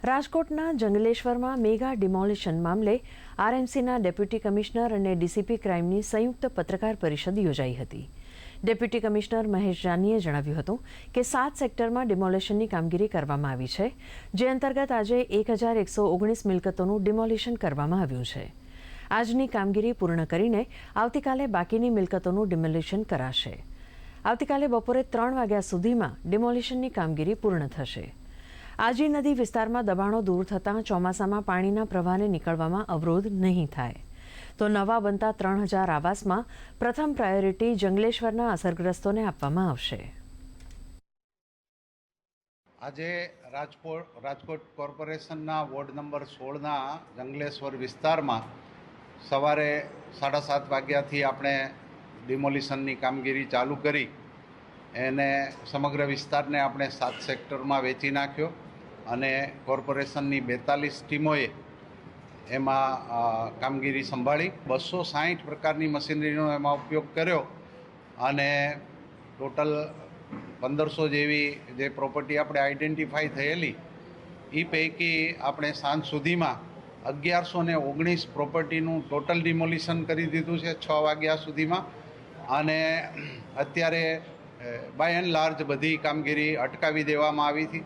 રાજકોટના જંગલેશ્વરમાં mega demolition મામલે આરએમસીના deputy commissioner અને ડીસીપી ક્રાઇમની સંયુક્ત પત્રકાર પરિષદ યોજાઈ હતી. ડેપ્યુટી કમિશનર મહેશ જાનીએ જણાવ્યું હતું કે 7 સેક્ટરમાં ડિમોલિશનની કામગીરી કરવામાં આવી છે, જે અંતર્ગત આજે 1119 મિલકતોનું ડિમોલિશન કરવામાં આવ્યું છે. આજની કામગીરી પૂર્ણ કરીને આવતીકાલે બાકીની મિલકતોનું ડિમોલિશન કરાશે. આવતીકાલે બપોરે 3 વાગ્યા સુધીમાં ડિમોલિશનની કામગીરી પૂર્ણ થશે. આજી નદી વિસ્તારમાં દબાણો દૂર થતાં ચોમાસામાં પાણીના પ્રવાહને નીકળવામાં અવરોધ નહીં થાય. તો નવા બનતા 3000 આવાસમાં પ્રથમ પ્રાયોરિટી જંગલેશ્વરના અસરગ્રસ્તોને આપવામાં આવશે. આજે રાજકોટ કોર્પોરેશનના વોર્ડ નંબર 16ના જંગલેશ્વર વિસ્તારમાં સવારે 7:30 વાગ્યાથી આપણે ડિમોલિશનની કામગીરી ચાલુ કરી. એને સમગ્ર વિસ્તારને આપણે 7 સેક્ટરમાં વેચી નાખ્યો અને કોર્પોરેશનની 42 ટીમોએ એમાં કામગીરી સંભાળી. 260 પ્રકારની મશીનરીનો એમાં ઉપયોગ કર્યો અને ટોટલ 1500 જેવી જે પ્રોપર્ટી આપણે આઈડેન્ટિફાઈ થયેલી એ પૈકી આપણે સાંજ સુધીમાં 1119 પ્રોપર્ટીનું ટોટલ ડિમોલિશન કરી દીધું છે 6 વાગ્યા સુધીમાં. અને અત્યારે બાય એન્ડ લાર્જ બધી કામગીરી અટકાવી દેવામાં આવી હતી.